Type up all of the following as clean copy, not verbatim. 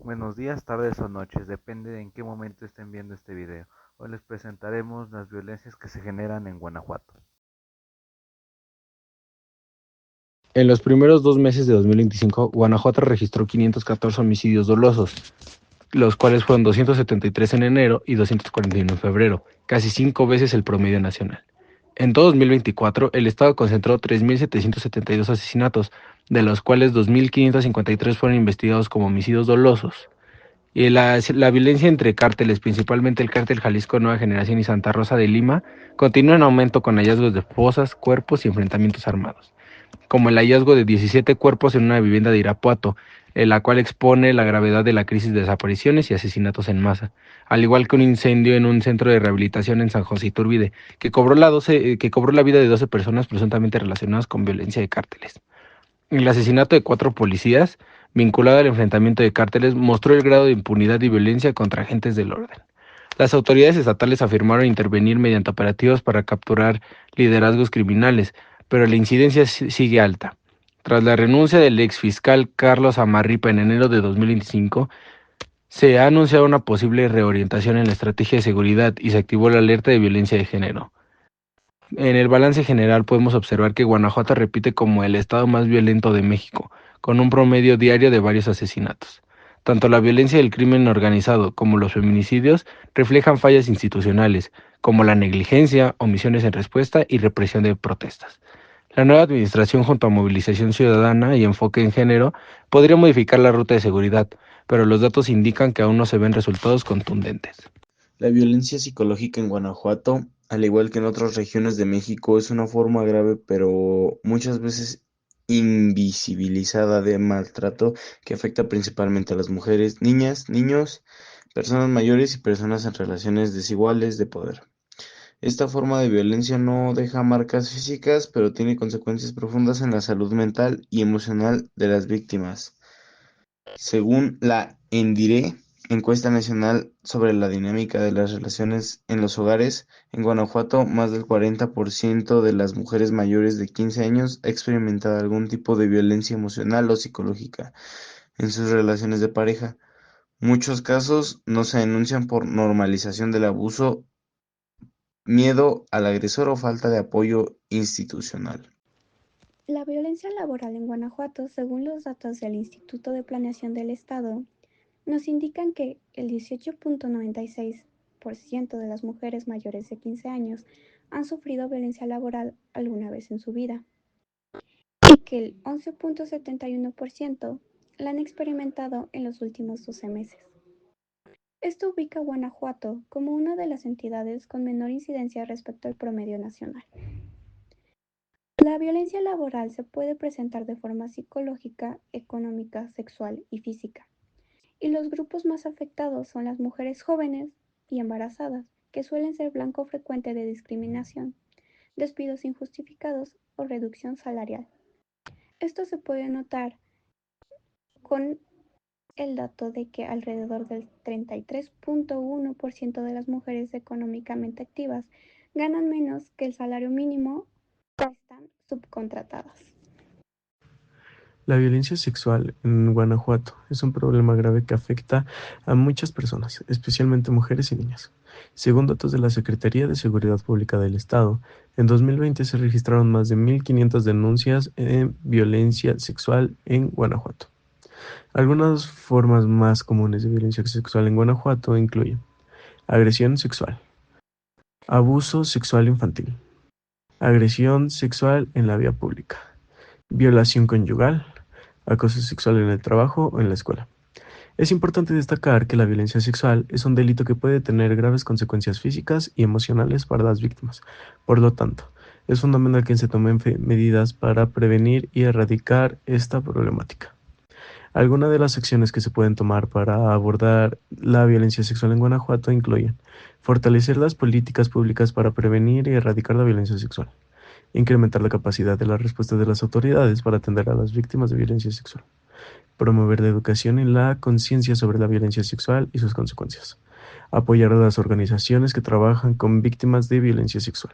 Buenos días, tardes o noches, depende de en qué momento estén viendo este video. Hoy les presentaremos las violencias que se generan en Guanajuato. En los primeros 2 meses de 2025, Guanajuato registró 514 homicidios dolosos, los cuales fueron 273 en enero y 241 en febrero, casi 5 veces el promedio nacional. En todo 2024, el Estado concentró 3.772 asesinatos, de los cuales 2.553 fueron investigados como homicidios dolosos. Y la violencia entre cárteles, principalmente el cártel Jalisco Nueva Generación y Santa Rosa de Lima, continúa en aumento con hallazgos de fosas, cuerpos y enfrentamientos armados, como el hallazgo de 17 cuerpos en una vivienda de Irapuato, en la cual expone la gravedad de la crisis de desapariciones y asesinatos en masa, al igual que un incendio en un centro de rehabilitación en San José Iturbide, que cobró la vida de 12 personas presuntamente relacionadas con violencia de cárteles. El asesinato de 4 policías, vinculado al enfrentamiento de cárteles, mostró el grado de impunidad y violencia contra agentes del orden. Las autoridades estatales afirmaron intervenir mediante operativos para capturar liderazgos criminales, pero la incidencia sigue alta. Tras la renuncia del ex fiscal Carlos Amarripa en enero de 2025, se ha anunciado una posible reorientación en la estrategia de seguridad y se activó la alerta de violencia de género. En el balance general podemos observar que Guanajuato repite como el estado más violento de México, con un promedio diario de varios asesinatos. Tanto la violencia del crimen organizado como los feminicidios reflejan fallas institucionales, como la negligencia, omisiones en respuesta y represión de protestas. La nueva administración, junto a movilización ciudadana y enfoque en género, podría modificar la ruta de seguridad, pero los datos indican que aún no se ven resultados contundentes. La violencia psicológica en Guanajuato, al igual que en otras regiones de México, es una forma grave pero muchas veces invisibilizada de maltrato que afecta principalmente a las mujeres, niñas, niños, personas mayores y personas en relaciones desiguales de poder. Esta forma de violencia no deja marcas físicas, pero tiene consecuencias profundas en la salud mental y emocional de las víctimas. Según la ENDIRE, Encuesta Nacional sobre la Dinámica de las Relaciones en los Hogares, en Guanajuato, más del 40% de las mujeres mayores de 15 años ha experimentado algún tipo de violencia emocional o psicológica en sus relaciones de pareja. Muchos casos no se denuncian por normalización del abuso, miedo al agresor o falta de apoyo institucional. La violencia laboral en Guanajuato, según los datos del Instituto de Planeación del Estado, nos indican que el 18.96% de las mujeres mayores de 15 años han sufrido violencia laboral alguna vez en su vida y que el 11.71% la han experimentado en los últimos 12 meses. Esto ubica a Guanajuato como una de las entidades con menor incidencia respecto al promedio nacional. La violencia laboral se puede presentar de forma psicológica, económica, sexual y física. Y los grupos más afectados son las mujeres jóvenes y embarazadas, que suelen ser blanco frecuente de discriminación, despidos injustificados o reducción salarial. Esto se puede notar con el dato de que alrededor del 33.1% de las mujeres económicamente activas ganan menos que el salario mínimo o están subcontratadas. La violencia sexual en Guanajuato es un problema grave que afecta a muchas personas, especialmente mujeres y niñas. Según datos de la Secretaría de Seguridad Pública del Estado, en 2020 se registraron más de 1.500 denuncias de violencia sexual en Guanajuato. Algunas formas más comunes de violencia sexual en Guanajuato incluyen agresión sexual, abuso sexual infantil, agresión sexual en la vía pública, violación conyugal, acoso sexual en el trabajo o en la escuela. Es importante destacar que la violencia sexual es un delito que puede tener graves consecuencias físicas y emocionales para las víctimas. Por lo tanto, es fundamental que se tomen medidas para prevenir y erradicar esta problemática. Algunas de las acciones que se pueden tomar para abordar la violencia sexual en Guanajuato incluyen fortalecer las políticas públicas para prevenir y erradicar la violencia sexual, incrementar la capacidad de la respuesta de las autoridades para atender a las víctimas de violencia sexual, promover la educación y la conciencia sobre la violencia sexual y sus consecuencias, apoyar a las organizaciones que trabajan con víctimas de violencia sexual.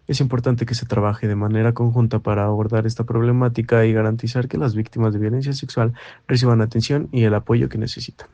Es importante que se trabaje de manera conjunta para abordar esta problemática y garantizar que las víctimas de violencia sexual reciban atención y el apoyo que necesitan.